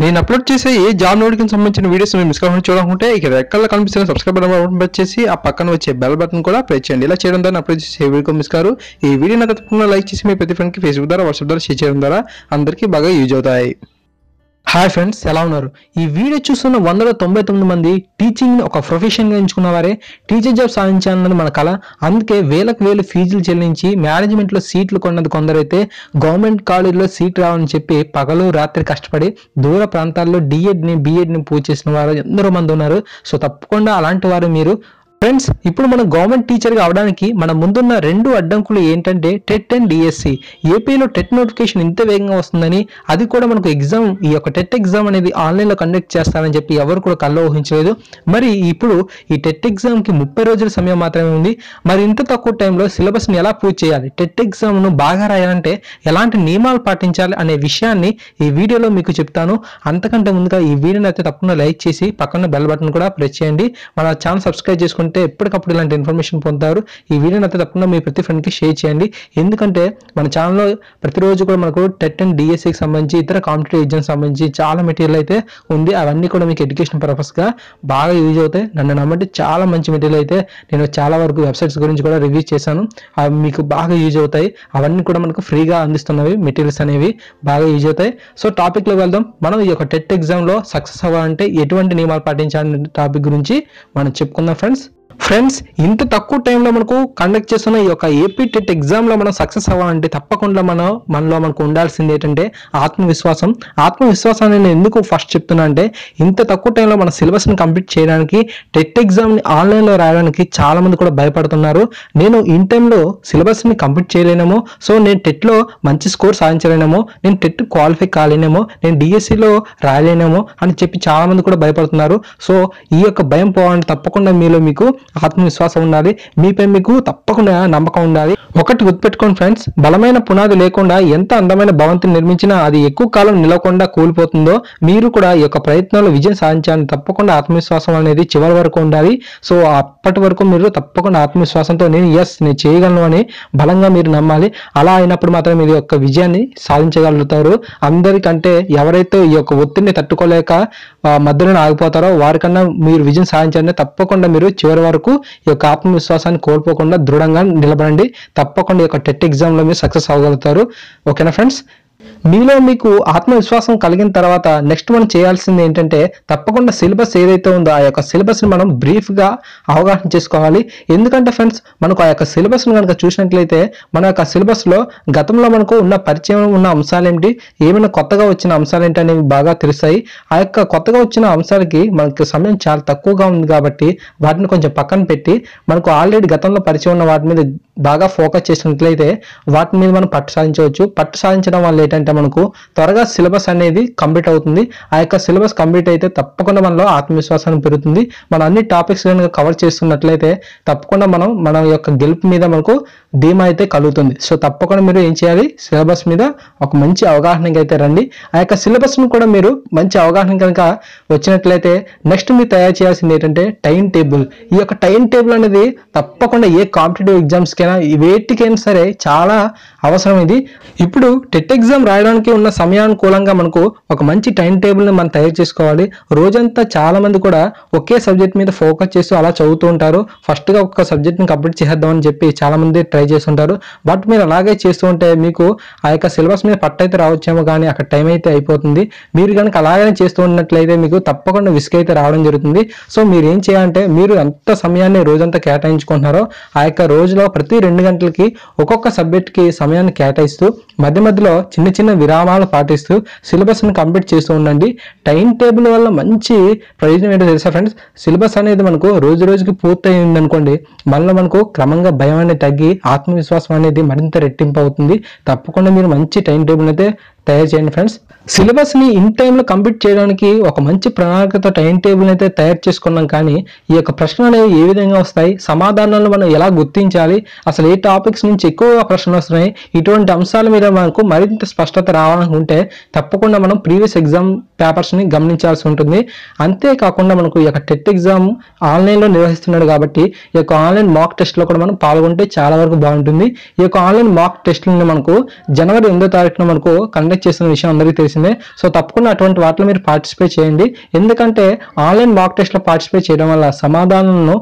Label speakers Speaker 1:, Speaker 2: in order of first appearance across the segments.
Speaker 1: నేను అప్లోడ్ చేసే ఏ job notification సంబంధించిన వీడియోస్ మీరు మిస్ కాకుండా చూడాలనుకుంటే ఇక్కడ రెక్కల్లో కనిపిస్తున్న సబ్స్క్రైబ్ బటన్ ప్రెస్ చేసి ఆ పక్కన వచ్చే బెల్ బటన్ కూడా ప్రెస్ చేయండి. ఇలా చేయడం ద్వారా అప్లోడ్ చేసే వీడియో మిస్ కారు. ఈ వీడియోని తప్పకుండా లైక్ చేసి మీ ప్రతి ఫ్రెండ్కి ఫేస్బుక్ ద్వారా వాట్సాప్ ద్వారా షేర్ చేయడం ద్వారా అందరికీ బాగా యూజ్ అవుతాయి. హాయ్ ఫ్రెండ్స్, ఎలా ఉన్నారు? ఈ వీడియో చూస్తున్న 199 మంది టీచింగ్ ఒక ప్రొఫెషన్గా ఎంచుకున్న వారే టీచర్ జాబ్ సాధించాలన్నది మన కళ. అందుకే వేలకు ఫీజులు చెల్లించి మేనేజ్మెంట్లో సీట్లు కొన్నది కొందరైతే గవర్నమెంట్ కాలేజీలో సీట్ రావాలని చెప్పి పగలు రాత్రి కష్టపడి దూర ప్రాంతాల్లో బీఎడ్ని పూర్తి చేసిన వారు ఎందరో మంది ఉన్నారు. సో తప్పకుండా అలాంటి వారు మీరు. ఫ్రెండ్స్, ఇప్పుడు మనం గవర్నమెంట్ టీచర్గా అవడానికి మన ముందున్న రెండు అడ్డంకులు ఏంటంటే టెట్ అండ్ డిఎస్సి. ఏపీలో టెట్ నోటిఫికేషన్ ఇంత వేగంగా వస్తుందని, అది కూడా మనకు ఎగ్జామ్, ఈ యొక్క టెట్ ఎగ్జామ్ అనేది ఆన్లైన్లో కండక్ట్ చేస్తారని చెప్పి ఎవరు కూడా కల్లో ఊహించలేదు. మరి ఇప్పుడు ఈ టెట్ ఎగ్జామ్కి 30 రోజుల సమయం మాత్రమే ఉంది. మరి ఇంత తక్కువ టైంలో సిలబస్ని ఎలా పూర్తి చేయాలి, టెట్ ఎగ్జామ్ను బాగా రాయాలంటే ఎలాంటి నియమాలు పాటించాలి అనే విషయాన్ని ఈ వీడియోలో మీకు చెప్తాను. అంతకంటే ముందుగా ఈ వీడియోని అయితే తప్పకుండా లైక్ చేసి పక్కన బెల్ బటన్ కూడా ప్రెస్ చేయండి. మన ఛానల్ సబ్స్క్రైబ్ చేసుకుంటే ఎప్పటికప్పుడు ఇలాంటి ఇన్ఫర్మేషన్ పొందుతారు. ఈ వీడియోని అయితే తప్పకుండా మీ ప్రతి ఫ్రెండ్కి షేర్ చేయండి. ఎందుకంటే మన ఛానల్లో ప్రతిరోజు కూడా మనకు టెట్ అండ్ డిఎస్సికి సంబంధించి ఇతర కాంపిటేటివ్ ఎగ్జామ్స్ సంబంధించి చాలా మెటీరియల్ అయితే ఉంది. అవన్నీ కూడా మీకు ఎడ్యుకేషన్ పర్పస్గా బాగా యూజ్ అవుతాయి. నన్ను నమ్మండి, చాలా మంచి మెటీరియల్ అయితే నేను చాలా వరకు వెబ్సైట్స్ గురించి కూడా రివ్యూ చేశాను. అవి మీకు బాగా యూజ్ అవుతాయి. అవన్నీ కూడా మనకు ఫ్రీగా అందిస్తున్నవి మెటీరియల్స్ అనేవి బాగా యూజ్ అవుతాయి. సో టాపిక్లో వెళ్దాం. మనం ఈ యొక్క టెట్ ఎగ్జామ్లో సక్సెస్ అవ్వాలంటే ఎటువంటి నియమాలు పాటించాలనే టాపిక్ గురించి మనం చెప్పుకుందాం. ఫ్రెండ్స్, ఇంత తక్కువ టైంలో మనకు కండక్ట్ చేస్తున్న ఈ యొక్క ఏపీ టెట్ ఎగ్జామ్లో మనం సక్సెస్ అవ్వాలంటే తప్పకుండా మనలో మనకు ఉండాల్సింది ఏంటంటే ఆత్మవిశ్వాసం. ఆత్మవిశ్వాసాన్ని నేను ఎందుకు ఫస్ట్ చెప్తున్నా అంటే, ఇంత తక్కువ టైంలో మన సిలబస్ని కంప్లీట్ చేయడానికి, టెట్ ఎగ్జామ్ని ఆన్లైన్లో రాయడానికి చాలా మంది కూడా భయపడుతున్నారు. నేను ఇన్ టైంలో సిలబస్ని కంప్లీట్ చేయలేనేమో, సో నేను టెట్లో మంచి స్కోర్ సాధించలేనేమో, నేను టెట్ క్వాలిఫై కాలేనేమో, నేను డిఎస్సిలో రాయలేనేమో అని చెప్పి చాలా మంది కూడా భయపడుతున్నారు. సో ఈ యొక్క భయం పోవాలంటే తప్పకుండా మీకు ఆత్మవిశ్వాసం ఉండాలి. మీపై మీకు తప్పకుండా నమ్మకం ఉండాలి. ఒకటి గుర్తుపెట్టుకోండి ఫ్రెండ్స్, బలమైన పునాది లేకుండా ఎంత అందమైన భవంతిని నిర్మించినా అది ఎక్కువ కాలం నిలవకుండా కూలిపోతుందో, మీరు కూడా ఈ యొక్క ప్రయత్నంలో విజయం సాధించాలని తప్పకుండా ఆత్మవిశ్వాసం అనేది చివరి వరకు ఉండాలి. సో అప్పటి వరకు మీరు తప్పకుండా ఆత్మవిశ్వాసంతో నేను చేయగలను అని బలంగా మీరు నమ్మాలి. అలా అయినప్పుడు మాత్రం మీరు యొక్క విజయాన్ని సాధించగలుగుతారు. అందరికంటే ఎవరైతే ఈ యొక్క ఒత్తిడిని తట్టుకోలేక మధ్యలో ఆగిపోతారో వారికన్నా మీరు విజయం సాధించాలని తప్పకుండా మీరు చివరి వరకు ఈ యొక్క ఆత్మవిశ్వాసాన్ని కోల్పోకుండా దృఢంగా నిలబడండి. తప్పకుండా ఈ యొక్క టెట్ ఎగ్జామ్లో మీరు సక్సెస్ అవ్వగలుగుతారు. ఓకేనా ఫ్రెండ్స్? మీలో మీకు ఆత్మవిశ్వాసం కలిగిన తర్వాత నెక్స్ట్ మనం చేయాల్సింది ఏంటంటే, తప్పకుండా సిలబస్ ఏదైతే ఉందో ఆ యొక్క సిలబస్ని మనం బ్రీఫ్గా అవగాహన చేసుకోవాలి. ఎందుకంటే ఫ్రెండ్స్, మనకు ఆ యొక్క సిలబస్ని కనుక చూసినట్లయితే మన యొక్క సిలబస్లో గతంలో మనకు ఉన్న పరిచయం ఉన్న అంశాలు ఏంటి, ఏమైనా కొత్తగా వచ్చిన అంశాలు ఏంటి అనేవి బాగా తెలుస్తాయి. ఆ యొక్క కొత్తగా వచ్చిన అంశాలకి మనకు సమయం చాలా తక్కువగా ఉంది కాబట్టి వాటిని కొంచెం పక్కన పెట్టి మనకు ఆల్రెడీ గతంలో పరిచయం ఉన్న వాటి మీద బాగా ఫోకస్ చేసినట్లయితే వాటి మీద మనం పట్టు సాధించవచ్చు. పట్టు సాధించడం వల్ల ఏంటంటే మనకు త్వరగా సిలబస్ అనేది కంప్లీట్ అవుతుంది. ఆ యొక్క సిలబస్ కంప్లీట్ అయితే తప్పకుండా మనలో ఆత్మవిశ్వాసం పెరుగుతుంది. మనం అన్ని టాపిక్స్ కనుక కవర్ చేస్తున్నట్లయితే తప్పకుండా మన యొక్క గెలుపు మీద మనకు ధీమా అయితే కలుగుతుంది. సో తప్పకుండా మీరు ఏం చేయాలి, సిలబస్ మీద ఒక మంచి అవగాహనకి అయితే రండి. ఆ యొక్క సిలబస్ను కూడా మీరు మంచి అవగాహన కనుక వచ్చినట్లయితే నెక్స్ట్ మీరు తయారు చేయాల్సింది ఏంటంటే టైం టేబుల్. ఈ యొక్క టైం టేబుల్ అనేది తప్పకుండా ఏ కాంపిటేటివ్ ఎగ్జామ్స్కైనా వేటికైనా సరే చాలా అవసరం. ఇది ఇప్పుడు టెట్ ఎగ్జామ్ రాయడానికి ఉన్న సమయానుకూలంగా మనకు ఒక మంచి టైం టేబుల్ని మనం తయారు చేసుకోవాలి. రోజంతా చాలా మంది కూడా ఒకే సబ్జెక్ట్ మీద ఫోకస్ చేస్తూ అలా చదువుతూ ఉంటారు. ఫస్ట్గా ఒక సబ్జెక్ట్ని కంప్లీట్ చేద్దామని చెప్పి చాలా మంది ట్రై చేస్తుంటారు. బట్ మీరు అలాగే చేస్తూ ఉంటే మీకు ఆ యొక్క సిలబస్ మీద పట్టయితే రావచ్చేమో, కానీ అక్కడ టైం అయితే అయిపోతుంది. మీరు కనుక అలాగనే చేస్తూ ఉన్నట్లయితే మీకు తప్పకుండా విసుగు అయితే రావడం జరుగుతుంది. సో మీరు ఏం చేయాలంటే, మీరు ఎంత సమయాన్ని రోజంతా కేటాయించుకుంటున్నారో ఆ యొక్క రోజులో ప్రతి 2 గంటలకి ఒక్కొక్క సబ్జెక్ట్కి సమయాన్ని కేటాయిస్తూ మధ్యలో చిన్న విరామాలు పాటిస్తూ సిలబస్ని కంప్లీట్ చేస్తూ ఉండండి. టైం టేబుల్ వల్ల మంచి ప్రయోజనం ఏంటో తెలుసా ఫ్రెండ్స్? సిలబస్ అనేది మనకు రోజుకి పూర్తయింది అనుకోండి, మనకు క్రమంగా భయం అనేది తగ్గి ఆత్మవిశ్వాసం అనేది మరింత రెట్టింపు అవుతుంది. తప్పకుండా మీరు మంచి టైం టేబుల్ అయితే తయారు చేయండి ఫ్రెండ్స్. సిలబస్ని ఇన్ టైంలో కంప్లీట్ చేయడానికి ఒక మంచి ప్రణాళికతో టైం టేబుల్ అయితే తయారు చేసుకున్నాం. కానీ ఈ యొక్క ప్రశ్నలు అనేవి ఏ విధంగా వస్తాయి, సమాధానాలను మనం ఎలా గుర్తించాలి, అసలు ఏ టాపిక్స్ నుంచి ఎక్కువగా ప్రశ్నలు వస్తున్నాయి, ఇటువంటి అంశాల మీద మనకు మరింత స్పష్టత రావాలనుకుంటే తప్పకుండా మనం ప్రీవియస్ ఎగ్జామ్ పేపర్స్ని గమనించాల్సి ఉంటుంది. అంతేకాకుండా మనకు ఈ యొక్క టెట్ ఎగ్జామ్ ఆన్లైన్లో నిర్వహిస్తున్నాడు కాబట్టి ఈ యొక్క ఆన్లైన్ మాక్ టెస్ట్లో కూడా మనం పాల్గొంటే చాలా వరకు బాగుంటుంది. ఈ యొక్క ఆన్లైన్ మాక్ టెస్ట్లని మనకు జనవరి 8వ తారీఖున మనకు కండక్ట్ కండక్ట్ చేస్తున్న విషయం అందరికీ తెలిసిందే. సో తప్పకుండా అటువంటి వాటిలో మీరు పార్టిసిపేట్ చేయండి. ఎందుకంటే ఆన్లైన్ మాక్ టెస్ట్లో పార్టిసిపేట్ చేయడం వల్ల సమాధానాలను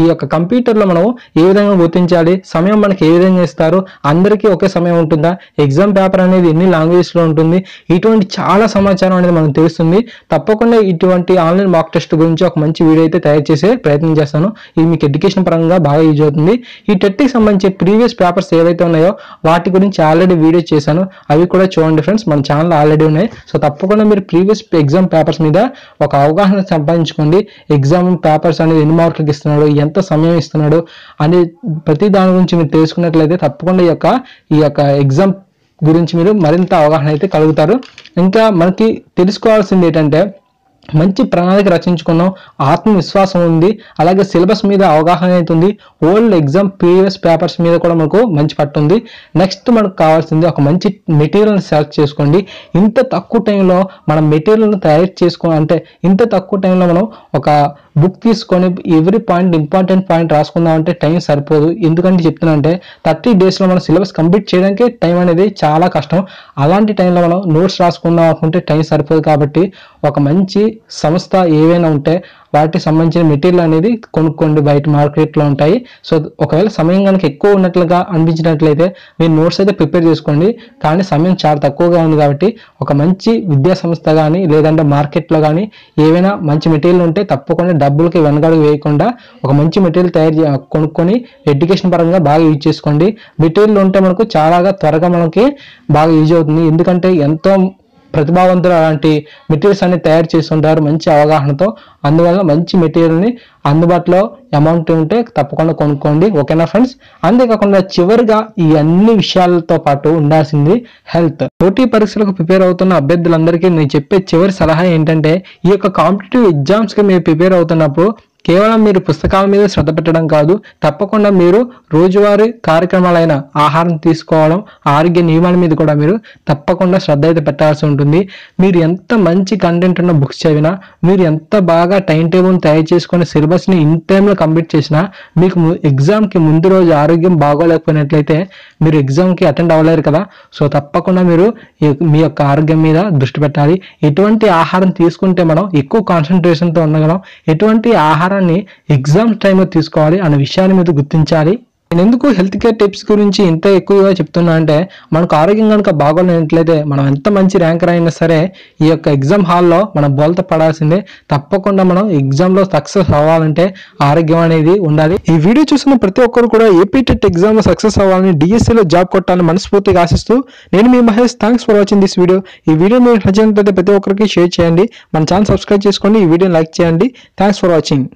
Speaker 1: ఈ యొక్క కంప్యూటర్లో మనం ఏ విధంగా గుర్తించాలి, సమయం మనకి ఏ విధంగా ఇస్తారు, అందరికీ ఒకే సమయం ఉంటుందా, ఎగ్జామ్ పేపర్ అనేది ఎన్ని లాంగ్వేజెస్లో ఉంటుంది, ఇటువంటి చాలా సమాచారం అనేది మనకు తెలుస్తుంది. తప్పకుండా ఇటువంటి ఆన్లైన్ మాక్ టెస్ట్ గురించి ఒక మంచి వీడియో అయితే తయారు చేసే ప్రయత్నం చేస్తాను. ఇది మీకు ఎడ్యుకేషన్ పరంగా బాగా యూజ్ అవుతుంది. ఈ టెట్కి సంబంధించి ప్రీవియస్ పేపర్స్ ఏవైతే ఉన్నాయో వాటి గురించి ఆల్రెడీ వీడియో చేశాను, అవి కూడా చూడండి ఫ్రెండ్స్, మన ఛానల్ ఆల్రెడీ ఉన్నాయి. సో తప్పకుండా మీరు ప్రీవియస్ ఎగ్జామ్ పేపర్స్ మీద ఒక అవగాహన సంపాదించుకోండి. ఎగ్జామ్ పేపర్స్ అనేది ఎన్ని మార్కులకు ఇస్తున్నాడు, ఎంత సమయం ఇస్తున్నాడు అని ప్రతి దాని గురించి మీరు తెలుసుకున్నట్లయితే తప్పకుండా ఈ యొక్క ఎగ్జామ్ గురించి మీరు మరింత అవగాహన అయితే కలుగుతారు. ఇంకా మనకి తెలుసుకోవాల్సింది ఏంటంటే మంచి ప్రణాళిక రచించుకున్నాం, ఆత్మవిశ్వాసం ఉంది, అలాగే సిలబస్ మీద అవగాహన అవుతుంది, ఓల్డ్ ఎగ్జామ్ ప్రీవియస్ పేపర్స్ మీద కూడా మనకు మంచి పట్టుంది. నెక్స్ట్ మనకు కావాల్సింది ఒక మంచి మెటీరియల్ని సెలెక్ట్ చేసుకోండి. ఇంత తక్కువ టైంలో మనం మెటీరియల్ని తయారు అంటే ఇంత తక్కువ టైంలో మనం ఒక బుక్ తీసుకొని ఎవ్రీ పాయింట్ ఇంపార్టెంట్ పాయింట్ రాసుకుందామంటే టైం సరిపోదు. ఎందుకంటే చెప్తున్నానంటే 30 daysలో మనం సిలబస్ కంప్లీట్ చేయడానికి టైం అనేది చాలా కష్టం. అలాంటి టైంలో మనం నోట్స్ రాసుకుందాం అనుకుంటే టైం సరిపోదు. కాబట్టి ఒక మంచి సంస్థ ఏవైనా ఉంటే వాటికి సంబంధించిన మెటీరియల్ అనేది కొనుక్కోండి, బయట మార్కెట్లో ఉంటాయి. సో ఒకవేళ సమయం కనుక ఎక్కువ ఉన్నట్లుగా అనిపించినట్లయితే మీరు నోట్స్ అయితే ప్రిపేర్ చేసుకోండి. కానీ సమయం చాలా తక్కువగా ఉంది కాబట్టి ఒక మంచి విద్యా సంస్థ కానీ లేదంటే మార్కెట్లో కానీ ఏవైనా మంచి మెటీరియల్ ఉంటే తప్పకుండా డబ్బులకి వెనకడుగు వేయకుండా ఒక మంచి మెటీరియల్ కొనుక్కొని ఎడ్యుకేషన్ పరంగా బాగా యూజ్ చేసుకోండి. మెటీరియల్ ఉంటే మనకు చాలా త్వరగా మనకి బాగా యూజ్ అవుతుంది. ఎందుకంటే ఎంతో ప్రతిభావంతులు అలాంటి మెటీరియల్స్ అన్ని తయారు చేస్తుంటారు మంచి అవగాహనతో. అందువల్ల మంచి మెటీరియల్ని అందుబాటులో అమౌంట్ ఉంటే తప్పకుండా కొనుక్కోండి. ఓకేనా ఫ్రెండ్స్? అంతేకాకుండా చివరిగా ఈ అన్ని విషయాలతో పాటు ఉండాల్సింది హెల్త్. పోటీ పరీక్షలకు ప్రిపేర్ అవుతున్న అభ్యర్థులందరికీ నేను చెప్పే చివరి సలహా ఏంటంటే ఈ యొక్క కాంపిటేటివ్ ఎగ్జామ్స్కి మీరు ప్రిపేర్ అవుతున్నప్పుడు కేవలం మీరు పుస్తకాల మీద శ్రద్ధ పెట్టడం కాదు, తప్పకుండా మీరు రోజువారీ కార్యక్రమాలైన ఆహారం తీసుకోవడం, ఆరోగ్య నియమాల మీద కూడా మీరు తప్పకుండా శ్రద్ధ అయితే పెట్టాల్సి ఉంటుంది. మీరు ఎంత మంచి కంటెంట్ ఉన్న బుక్స్ చదివినా, మీరు ఎంత బాగా టైం టేబుల్ని తయారు చేసుకుని సిలబస్ని ఇన్ టైంలో కంప్లీట్ చేసినా మీకు ఎగ్జామ్కి ముందు రోజు ఆరోగ్యం బాగోలేకపోయినట్లయితే మీరు ఎగ్జామ్కి అటెండ్ అవ్వలేరు కదా. సో తప్పకుండా మీరు మీ యొక్క ఆరోగ్యం మీద దృష్టి పెట్టాలి. ఎటువంటి ఆహారం తీసుకుంటే మనం ఎక్కువ కాన్సన్ట్రేషన్తో ఉండగలం, ఎటువంటి ఆహారాన్ని ఎగ్జామ్ టైంలో తీసుకోవాలి అనే విషయాన్ని మీరు గుర్తించాలి. నేను ఎందుకు హెల్త్ కేర్ టిప్స్ గురించి ఇంత ఎక్కువగా చెప్తున్నా అంటే మనకు ఆరోగ్యం కనుక బాగోలేనట్లయితే మనం ఎంత మంచి ర్యాంకర్ అయినా సరే ఈ యొక్క ఎగ్జామ్ హాల్లో మనం బోల్తా పడాల్సిందే. తప్పకుండా మనం ఎగ్జామ్లో సక్సెస్ అవ్వాలంటే ఆరోగ్యం అనేది ఉండాలి. ఈ వీడియో చూసిన ప్రతి ఒక్కరు కూడా ఏపీ టెట్ ఎగ్జామ్లో సక్సెస్ అవ్వాలని, డిఎస్సీలో జాబ్ కొట్టాలని మనస్ఫూర్తిగా ఆశిస్తూ నేను మీ Mahesh. Thanks for watching this video. ఈ వీడియో మీకు నచ్చినట్లయితే ప్రతి ఒక్కరికి షేర్ చేయండి, మన ఛానల్ సబ్స్క్రైబ్ చేసుకోండి, ఈ వీడియోని లైక్ చేయండి. Thanks for watching.